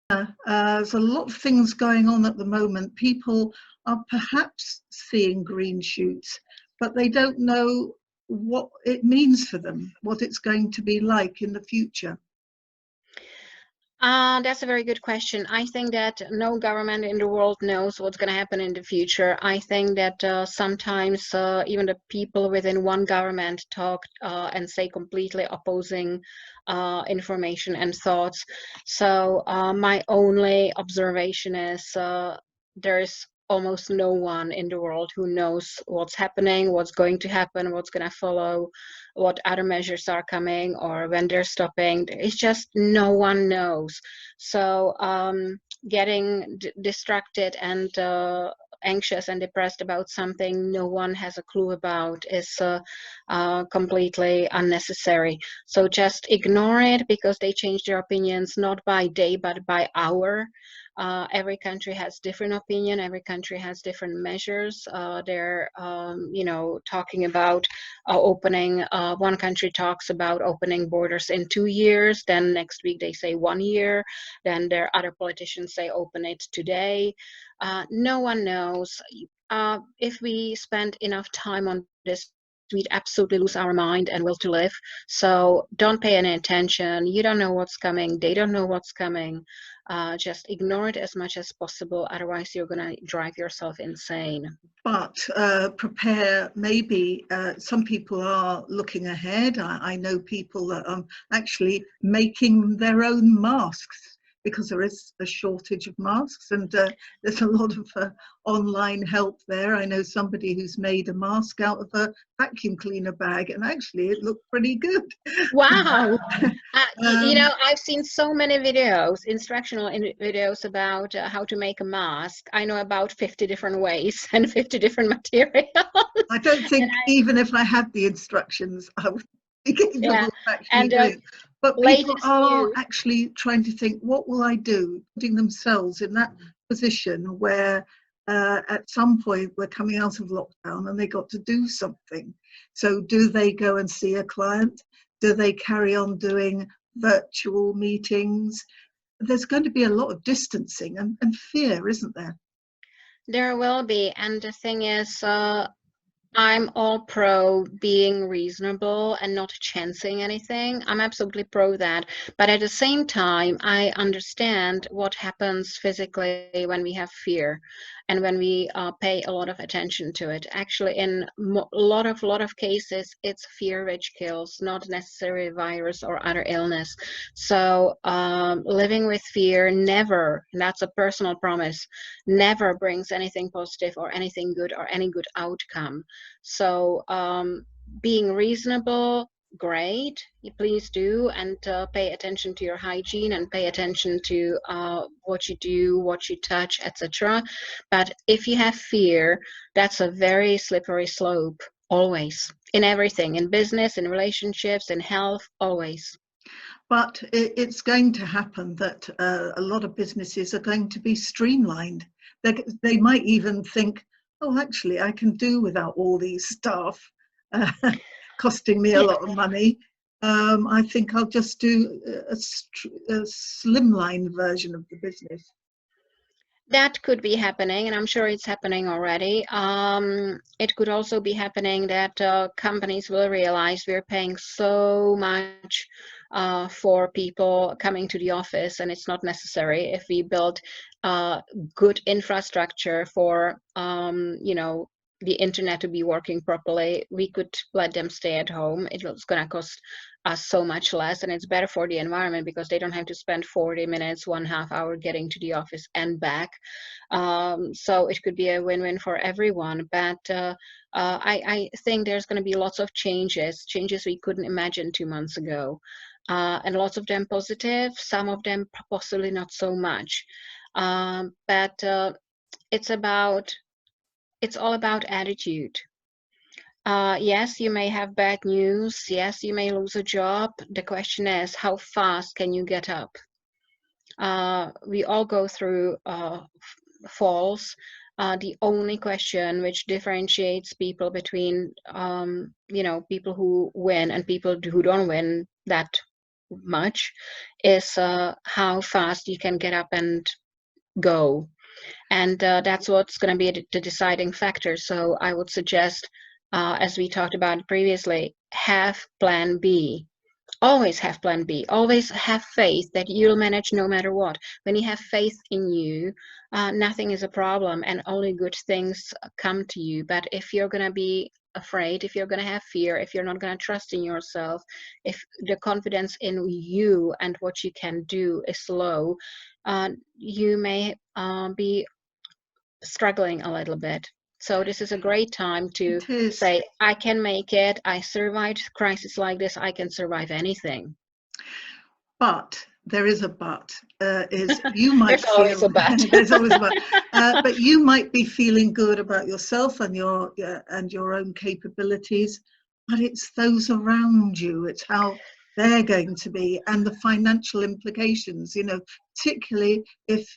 There's a lot of things going on at the moment. People are perhaps seeing green shoots, but they don't know what it means for them, what it's going to be like in the future. That's a very good question. I think that no government in the world knows what's going to happen in the future. I think that sometimes even the people within one government talk and say completely opposing information and thoughts. So my only observation is there's almost no one in the world who knows what's happening, what's going to happen, what's going to follow, what other measures are coming, or when they're stopping. It's just no one knows. So getting distracted and anxious and depressed about something no one has a clue about is completely unnecessary. So just ignore it, because they change their opinions not by day but by hour. Every country has different opinion. Every country has different measures. They're, talking about opening. One country talks about opening borders in 2 years. Then next week they say 1 year. Then there are other politicians say open it today. No one knows. If we spend enough time on this, we'd absolutely lose our mind and will to live. So don't pay any attention. You don't know what's coming. They don't know what's coming. Just ignore it as much as possible. Otherwise, you're going to drive yourself insane. But prepare, maybe some people are looking ahead. I know people that are actually making their own masks, because there is a shortage of masks, and there's a lot of online help there. I know somebody who's made a mask out of a vacuum cleaner bag, and actually it looked pretty good. Wow. I've seen so many videos, instructional videos about how to make a mask. I know about 50 different ways and 50 different materials. I don't think even if I had the instructions, I would be capable of actually doing it. But people are actually trying to think, what will I do? Putting themselves in that position where at some point we're coming out of lockdown and they got to do something. So do they go and see a client? Do they carry on doing virtual meetings? There's going to be a lot of distancing and fear, isn't there? There will be. And the thing is, I'm all pro being reasonable and not chancing anything. I'm absolutely pro that. But at the same time, I understand what happens physically when we have fear and when we pay a lot of attention to it. Actually, in a lot of cases, it's fear which kills, not necessarily virus or other illness. So living with fear never, and that's a personal promise, never brings anything positive or anything good or any good outcome. So being reasonable, great, you please do, and pay attention to your hygiene and pay attention to what you do, what you touch, etc. But if you have fear, that's a very slippery slope, always, in everything, in business, in relationships, in health, always. But it's going to happen that a lot of businesses are going to be streamlined. They might even think, oh, actually, I can do without all these staff costing me a lot of money. I think I'll just do a slimline version of the business. That could be happening, and I'm sure it's happening already. It could also be happening that companies will realize we're paying so much for people coming to the office, and it's not necessary. If we build good infrastructure for, the internet to be working properly, we could let them stay at home. It's going to cost us so much less, and it's better for the environment because they don't have to spend 40 minutes, 1/2 hour getting to the office and back. So it could be a win-win for everyone. But I think there's going to be lots of changes we couldn't imagine 2 months ago, and lots of them positive, some of them possibly not so much. But it's all about attitude. Yes, you may have bad news. Yes, you may lose a job. The question is, how fast can you get up? We all go through falls. The only question which differentiates people between, people who win and people who don't win, that much is how fast you can get up and go. And that's what's going to be the deciding factor. So I would suggest, as we talked about previously, have plan B. Always have plan B. Always have faith that you'll manage no matter what. When you have faith in you, nothing is a problem and only good things come to you. But if you're going to be afraid, if you're going to have fear, if you're not going to trust in yourself, if the confidence in you and what you can do is low, you may be struggling a little bit. So this is a great time to say, I can make it. I survived crisis like this. I can survive anything. But there is a but. Is you might there's always a but. There's always a but. But you might be feeling good about yourself and your own capabilities. But it's those around you. It's how they're going to be, and the financial implications. You know, particularly if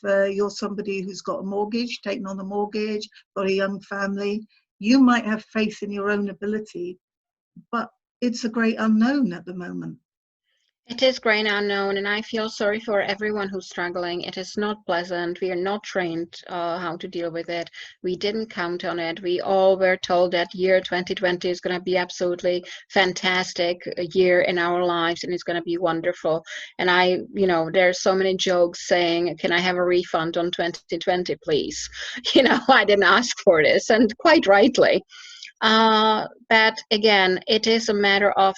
you're somebody who's got a mortgage, taken on a mortgage, got a young family. You might have faith in your own ability, but it's a great unknown at the moment. It is great unknown, and I feel sorry for everyone who's struggling. It is not pleasant. We are not trained how to deal with it. We didn't count on it. We all were told that year 2020 is going to be absolutely fantastic year in our lives, and it's going to be wonderful. And there's so many jokes saying, "Can I have a refund on 2020, please?" I didn't ask for this, and quite rightly. But again, it is a matter of,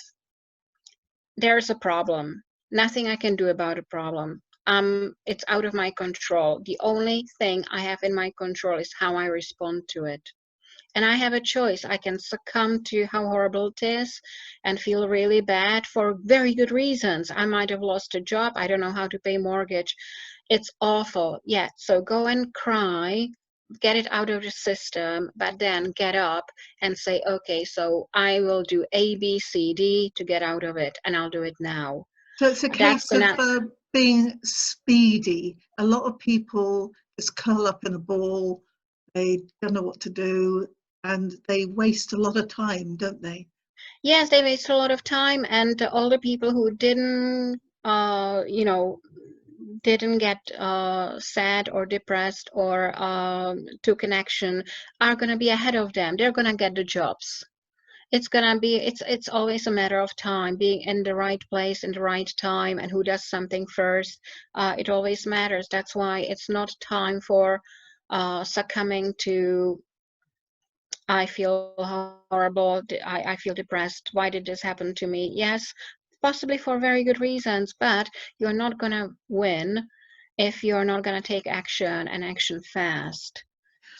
there's a problem. Nothing I can do about a problem. It's out of my control. The only thing I have in my control is how I respond to it. And I have a choice. I can succumb to how horrible it is and feel really bad for very good reasons. I might have lost a job. I don't know how to pay mortgage. It's awful. Yeah, so go and cry, get it out of the system, but then get up and say, okay, so I will do A, B, C, D to get out of it, and I'll do it now. So it's a case of being speedy. A lot of people just curl up in a ball, they don't know what to do, and they waste a lot of time, don't they? Yes, they waste a lot of time, and all the people who didn't get sad or depressed or took an action are going to be ahead of them. They're going to get the jobs. It's always a matter of time, being in the right place in the right time, and who does something first. It always matters. That's why it's not time for succumbing to, I feel horrible, I feel depressed, why did this happen to me? Yes, possibly for very good reasons, but you're not going to win if you're not going to take action, and action fast.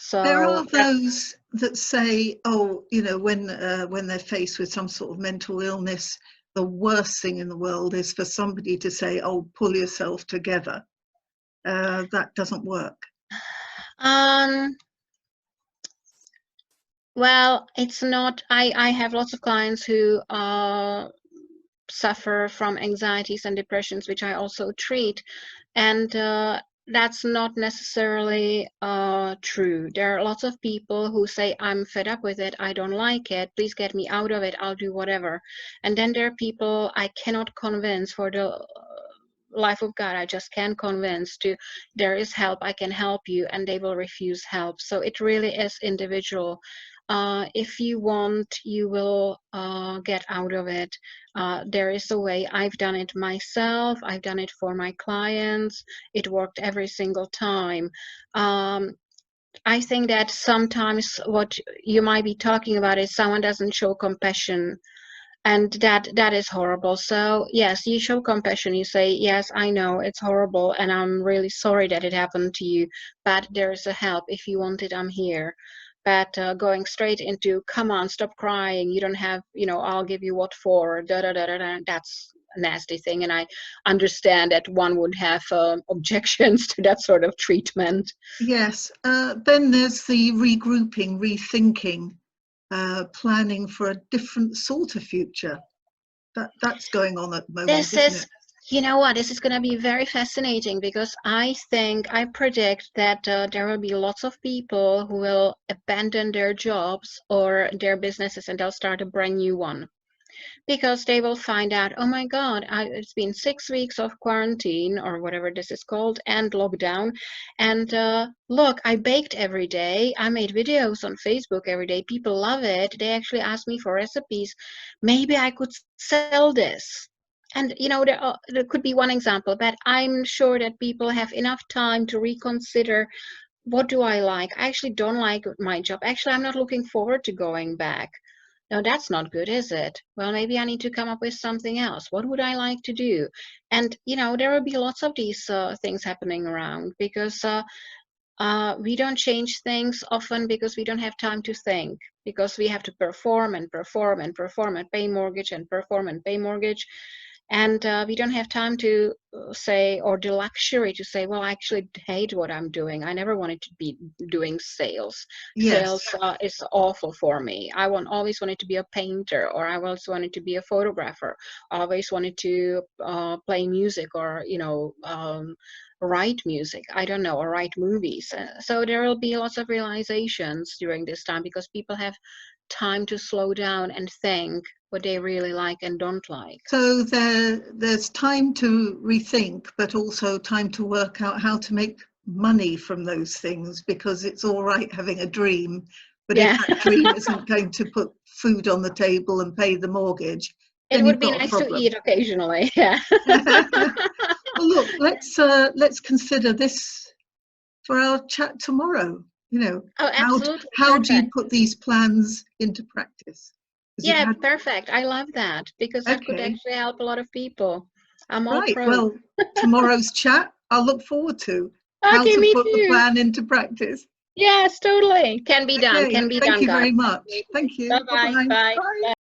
So there are those that say, oh, when they're faced with some sort of mental illness, the worst thing in the world is for somebody to say, oh, pull yourself together. That doesn't work. Well, it's not. I have lots of clients who suffer from anxieties and depressions, which I also treat, and that's not necessarily true. There are lots of people who say, I'm fed up with it, I don't like it, please get me out of it, I'll do whatever. And then there are people I cannot convince, for the life of God, I just can't convince to, there is help, I can help you, and they will refuse help. So it really is individual. If you want, you will get out of it. There is a way. I've done it myself. I've done it for my clients. It worked every single time. I think that sometimes what you might be talking about is someone doesn't show compassion, and that is horrible. So yes, you show compassion. You say, yes, I know it's horrible, and I'm really sorry that it happened to you, but there is a help. If you want it, I'm here. But going straight into, come on, stop crying, you don't have, I'll give you what for, that's a nasty thing. And I understand that one would have objections to that sort of treatment. Yes. Then there's the regrouping, rethinking, planning for a different sort of future. That's going on at the moment, isn't it? You know what, this is going to be very fascinating, because I predict that there will be lots of people who will abandon their jobs or their businesses, and they'll start a brand new one. because they will find out, oh my God, it's been 6 weeks of quarantine or whatever this is called and lockdown. And look, I baked every day. I made videos on Facebook every day. People love it. They actually ask me for recipes. Maybe I could sell this. And there could be one example, but I'm sure that people have enough time to reconsider, what do I like? I actually don't like my job. Actually, I'm not looking forward to going back. No, that's not good, is it? Well, maybe I need to come up with something else. What would I like to do? And, there will be lots of these things happening around, because we don't change things often because we don't have time to think, because we have to perform and perform and perform and pay mortgage and perform and pay mortgage. And we don't have time to say, or the luxury to say, well, I actually hate what I'm doing. I never wanted to be doing sales. Yes. Sales is awful for me. I always wanted to be a painter, or I always wanted to be a photographer. I always wanted to play music, or, write music, I don't know, or write movies. So there will be lots of realizations during this time, because people have time to slow down and think what they really like and don't like. So there's time to rethink, but also time to work out how to make money from those things, because it's all right having a dream, but if that dream isn't going to put food on the table and pay the mortgage, it would be nice to eat occasionally. Yeah. Well, look, let's consider this for our chat tomorrow. How do you put these plans into practice? Yeah, perfect. I love that, because that could actually help a lot of people. I'm all pro. Well, tomorrow's chat, I'll look forward to how to put the plan into practice. Yes, totally. Can be done. Can be done. Thank you very much. Thank you. Bye-bye. Bye.